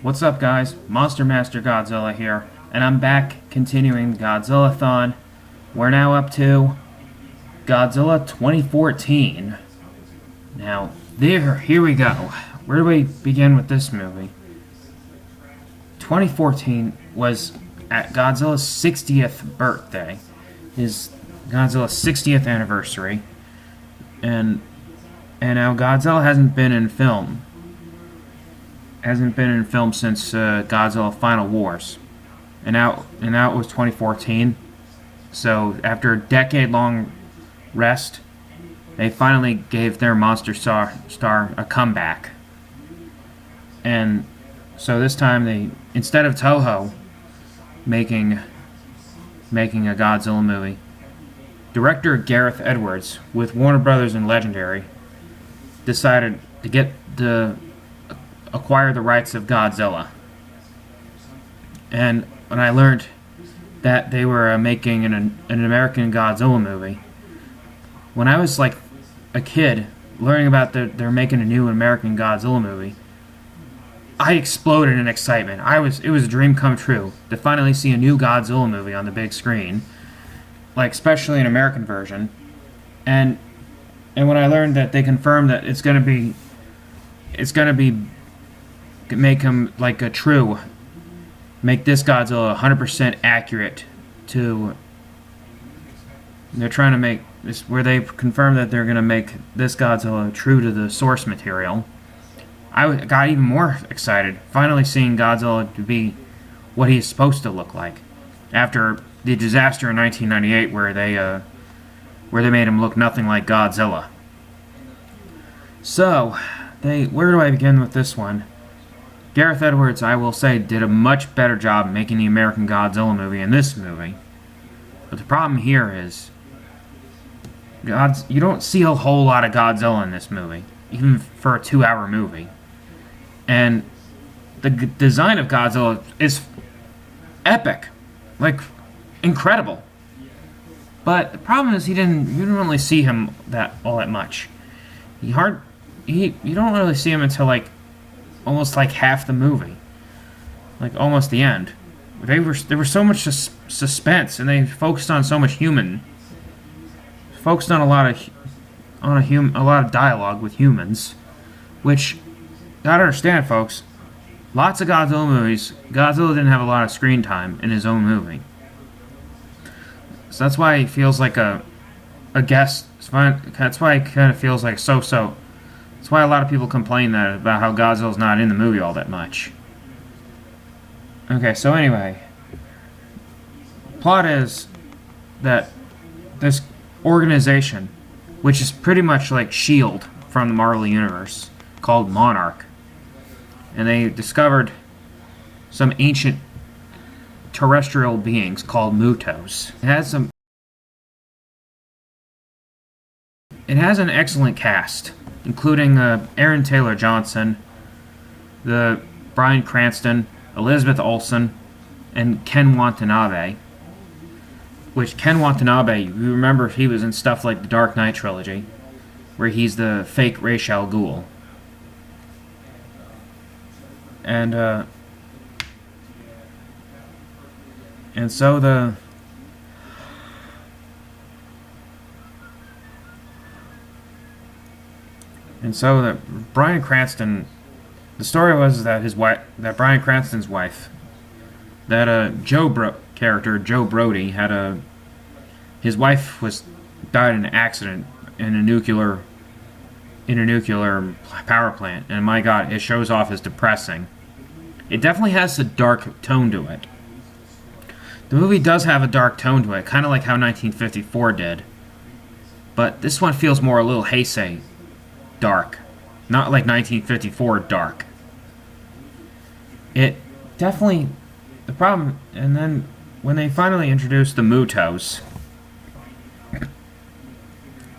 What's up, guys? Monster Master Godzilla here, and I'm back continuing Godzilla-Thon. We're now up to Godzilla 2014. Now, here we go. Where do we begin with this movie? 2014 was at Godzilla's 60th birthday, his Godzilla's 60th anniversary, and now Godzilla hasn't been in film since Godzilla Final Wars, and now it was 2014. So after a decade-long rest, they finally gave their monster star a comeback. And so this time they, instead of Toho making a Godzilla movie, director Gareth Edwards with Warner Brothers and Legendary decided to acquire the rights of Godzilla. And when I learned that they were making an American Godzilla movie, when I was like a kid learning about they're making a new American Godzilla movie, I exploded in excitement. It was a dream come true to finally see a new Godzilla movie on the big screen, like especially an American version. And when I learned that they confirmed that it's gonna be make him like a true, make this Godzilla 100% accurate to, they're trying to make this, where they confirm that they're going to make this Godzilla true to the source material. I got even more excited, finally seeing Godzilla to be what he's supposed to look like, after the disaster in 1998 where they made him look nothing like Godzilla. So, where do I begin with this one? Gareth Edwards, I will say, did a much better job making the American Godzilla movie in this movie. But the problem here is, you don't see a whole lot of Godzilla in this movie, even for a 2-hour movie. And the design of Godzilla is epic, like incredible. But the problem is you didn't really see him all that much. You don't really see him until almost like half the movie, like almost the end. There was so much suspense, and they focused on so much focused on a lot of dialogue with humans, which, gotta understand, folks. Lots of Godzilla movies, Godzilla didn't have a lot of screen time in his own movie, so that's why he feels like a guest. That's why it kind of feels like so. That's why a lot of people complain about how Godzilla's not in the movie all that much. Okay, so anyway, plot is that this organization, which is pretty much like S.H.I.E.L.D. from the Marvel Universe, called Monarch, and they discovered some ancient terrestrial beings called Mutos. It has an excellent cast, including Aaron Taylor Johnson, Bryan Cranston, Elizabeth Olsen, and Ken Watanabe. Which Ken Watanabe, you remember, he was in stuff like the Dark Knight trilogy, where he's the fake Ra's al Ghul. And so the Bryan Cranston, the story was that Bryan Cranston's wife, that character Joe Brody, his wife died in an accident in a nuclear power plant, and my God, it shows off as depressing. It definitely has a dark tone to it. The movie does have a dark tone to it, kind of like how 1954 did, but this one feels more a little Heisei dark, not like 1954 dark. It definitely, the problem, and then when they finally introduced the Mutos,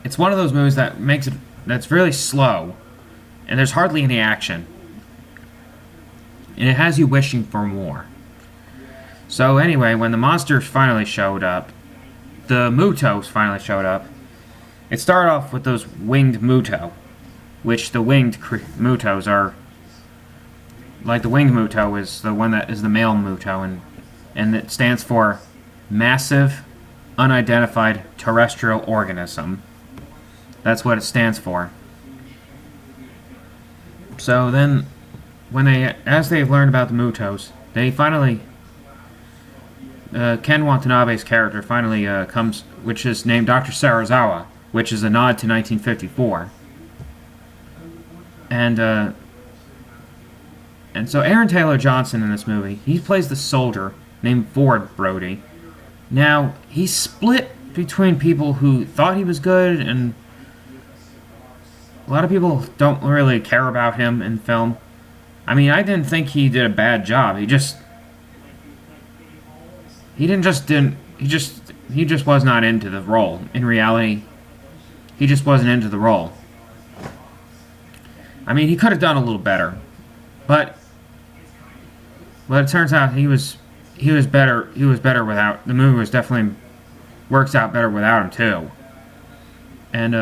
it's one of those movies that's really slow, and there's hardly any action, and it has you wishing for more. So anyway, when the monsters finally showed up, the Mutos finally showed up, it started off with those winged Muto, which the winged Mutos are like the winged Muto is the one that is the male Muto, and it stands for massive, unidentified terrestrial organism. That's what it stands for. So then, as they've learned about the Mutos, they finally, Ken Watanabe's character finally comes, which is named Dr. Sarazawa, which is a nod to 1954. And so Aaron Taylor Johnson in this movie, he plays the soldier named Ford Brody. Now, he's split between people who thought he was good, and a lot of people don't really care about him in film. I mean, I didn't think he did a bad job. He just was not into the role. In reality, he just wasn't into the role. I mean, he could have done a little better, but it turns out he was better. He was better without. The movie was definitely works out better without him too. And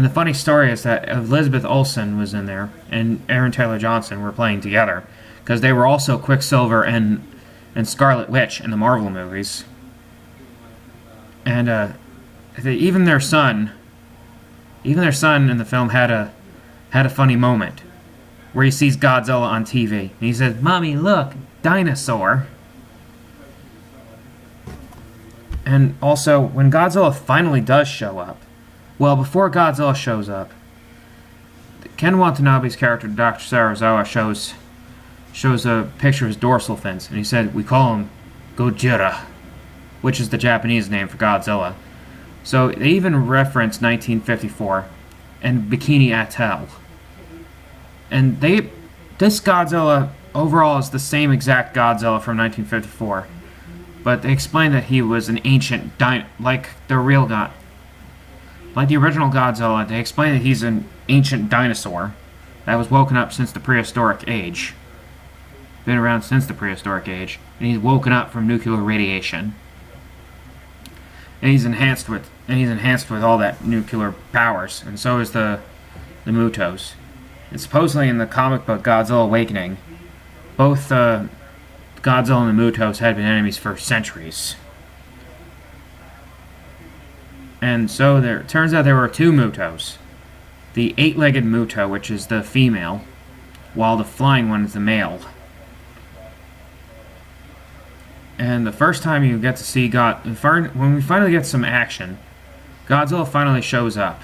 the funny story is that Elizabeth Olsen was in there, and Aaron Taylor Johnson were playing together, because they were also Quicksilver and Scarlet Witch in the Marvel movies. And even their son in the film had a funny moment where he sees Godzilla on TV, and he says, "Mommy, look, dinosaur." And also, when Godzilla finally does show up, well, before Godzilla shows up, Ken Watanabe's character, Dr. Sarazawa, shows a picture of his dorsal fins, and he said, "We call him Gojira," which is the Japanese name for Godzilla. So they even reference 1954 and Bikini Atoll. And this Godzilla overall is the same exact Godzilla from 1954, but they explain that he was an ancient like the real god. Like the original Godzilla, they explain that he's an ancient dinosaur that was woken up since the prehistoric age. Been around since the prehistoric age, and he's woken up from nuclear radiation. And he's enhanced with all that nuclear powers, and so is the Mutos. And supposedly in the comic book Godzilla Awakening, both Godzilla and the Mutos had been enemies for centuries. And so it turns out there were two Mutos. The 8-legged Muto, which is the female, while the flying one is the male. And the first time you get to see when we finally get some action, Godzilla finally shows up.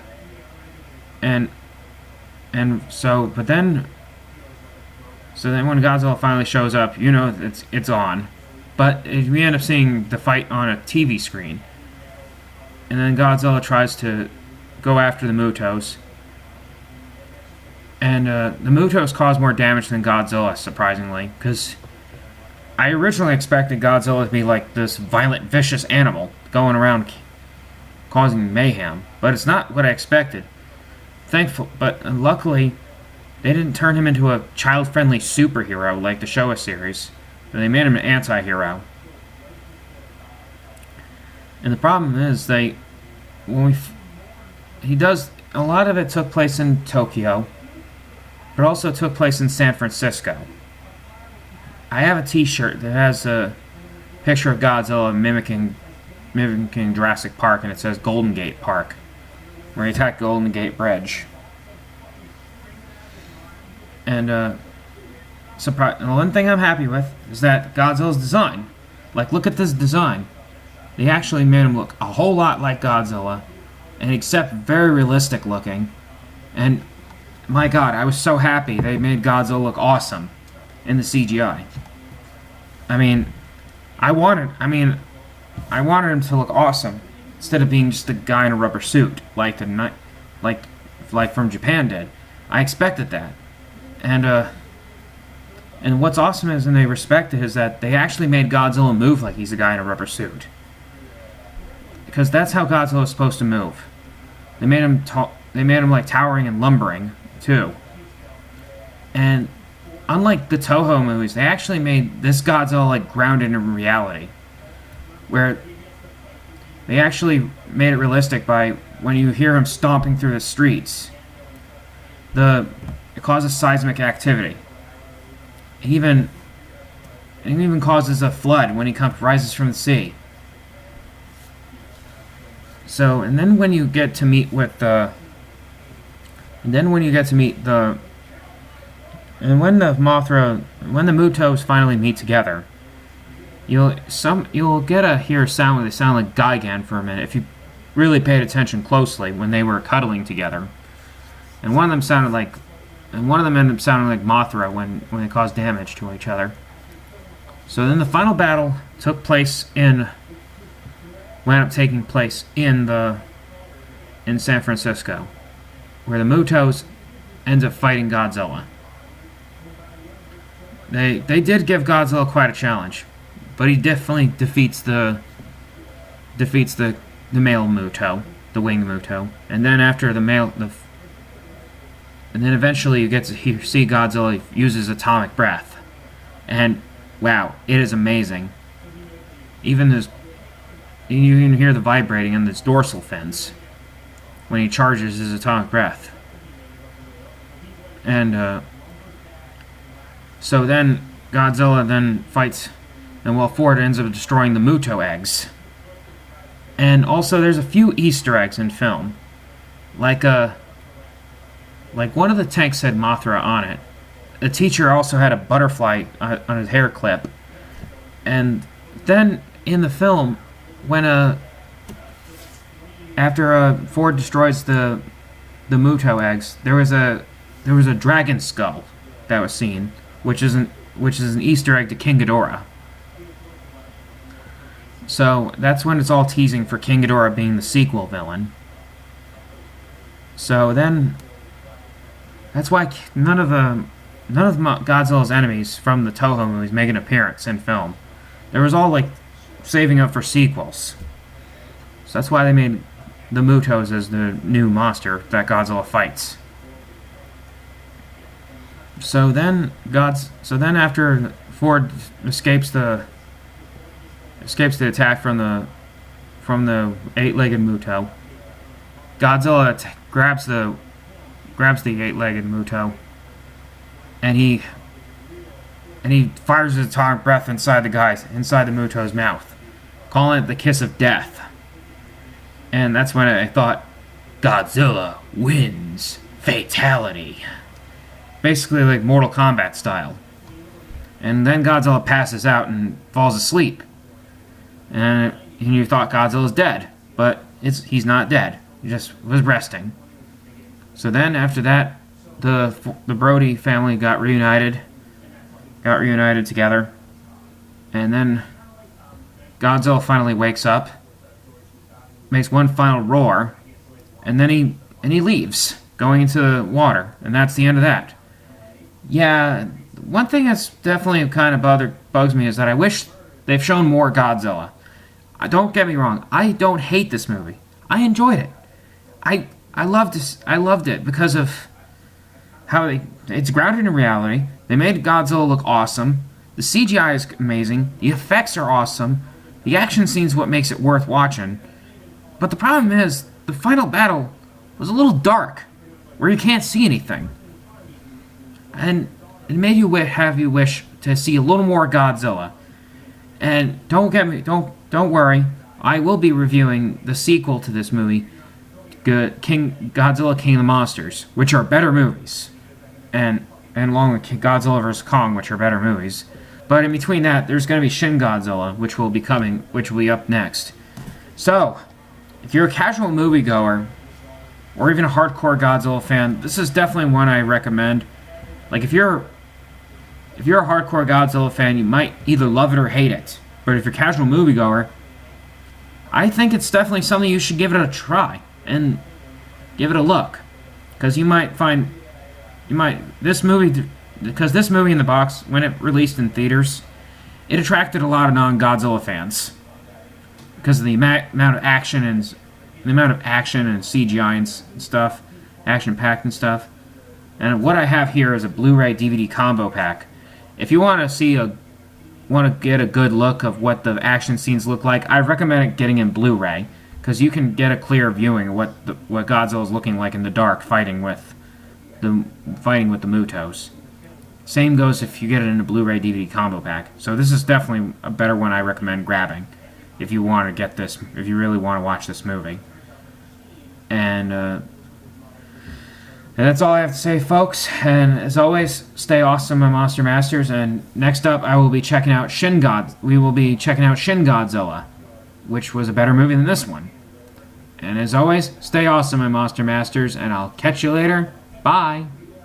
So then when Godzilla finally shows up, you know it's on. But we end up seeing the fight on a TV screen. And then Godzilla tries to go after the Mutos. And the Mutos cause more damage than Godzilla, surprisingly, because I originally expected Godzilla to be like this violent, vicious animal going around causing mayhem, but it's not what I expected. But luckily, they didn't turn him into a child-friendly superhero like the Showa series. They made him an anti-hero. And the problem is a lot of it took place in Tokyo, but also took place in San Francisco. I have a T-shirt that has a picture of Godzilla mimicking Jurassic Park, and it says Golden Gate Park, where he attacked Golden Gate Bridge. And the one thing I'm happy with is that Godzilla's design. Like, look at this design. They actually made him look a whole lot like Godzilla, and except very realistic looking. And my God, I was so happy they made Godzilla look awesome in the CGI. I wanted him to look awesome instead of being just a guy in a rubber suit like from Japan did. I expected that, and what's awesome is, and they respect it, is that they actually made Godzilla move like he's a guy in a rubber suit, because that's how Godzilla is supposed to move. They made him like towering and lumbering too, and unlike the Toho movies, they actually made this Godzilla like grounded in reality, where they actually made it realistic by when you hear him stomping through the streets, it causes seismic activity, even it even causes a flood when he rises from the sea. So, and then when you get to meet with the, and then when you get to meet the, and when the Mutos finally meet together, you'll get to hear a sound where they sound like Gigan for a minute if you really paid attention closely when they were cuddling together. And one of them ended up sounding like Mothra when they caused damage to each other. So then the final battle wound up taking place in San Francisco, where the Mutos ends up fighting Godzilla. They did give Godzilla quite a challenge, but he definitely defeats the male Muto, the winged Muto, and then and then eventually you get to see Godzilla uses atomic breath, and wow, it is amazing. You can hear the vibrating in his dorsal fins when he charges his atomic breath. And so then Godzilla then fights, and Ford ends up destroying the Muto eggs. And also there's a few Easter eggs in film. Like one of the tanks had Mothra on it. The teacher also had a butterfly on his hair clip. And then in the film, when after Ford destroys the Muto eggs, there was a dragon skull that was seen, which is an Easter egg to King Ghidorah. So that's when it's all teasing for King Ghidorah being the sequel villain. So then, that's why none of Godzilla's enemies from the Toho movies make an appearance in film. There was all like saving up for sequels. So that's why they made the Mutos as the new monster that Godzilla fights. So then after Ford escapes the attack from the eight-legged Muto, Godzilla grabs the eight-legged Muto, and he fires his atomic breath inside the Muto's mouth, calling it the kiss of death. And that's when I thought, Godzilla wins. Fatality. Basically like Mortal Kombat style. And then Godzilla passes out and falls asleep. And you thought Godzilla's dead, but he's not dead. He just was resting. So then after that, the Brody family got reunited together. And then Godzilla finally wakes up, makes one final roar, and then he leaves, going into the water, and that's the end of that. Yeah, one thing that's definitely kind of bugs me is that I wish they've shown more Godzilla. Don't get me wrong, I don't hate this movie. I enjoyed it. I loved it because of how it's grounded in reality. They made Godzilla look awesome. The CGI is amazing. The effects are awesome. The action scene's what makes it worth watching. But the problem is, the final battle was a little dark, where you can't see anything. And it made you wish to see a little more Godzilla. And don't worry, I will be reviewing the sequel to this movie, Godzilla King of the Monsters, which are better movies. And along with Godzilla vs. Kong, which are better movies. But in between that, there's going to be Shin Godzilla, which will be up next. So, if you're a casual moviegoer, or even a hardcore Godzilla fan, this is definitely one I recommend. Like, if you're a hardcore Godzilla fan, you might either love it or hate it. But if you're a casual moviegoer, I think it's definitely something you should give it a try and give it a look, because this movie in the box, when it released in theaters, it attracted a lot of non-Godzilla fans because of the amount of action and CGI and stuff, action-packed and stuff. And what I have here is a Blu-ray DVD combo pack. If you want to get a good look of what the action scenes look like, I recommend getting in Blu-ray, because you can get a clear viewing of what Godzilla is looking like in the dark, fighting with the Mutos. Same goes if you get it in a Blu-ray DVD combo pack. So this is definitely a better one I recommend grabbing if you want to get this, if you really want to watch this movie. And that's all I have to say, folks. And as always, stay awesome, my Monster Masters. And next up, I will be checking out We will be checking out Shin Godzilla, which was a better movie than this one. And as always, stay awesome, my Monster Masters, and I'll catch you later. Bye.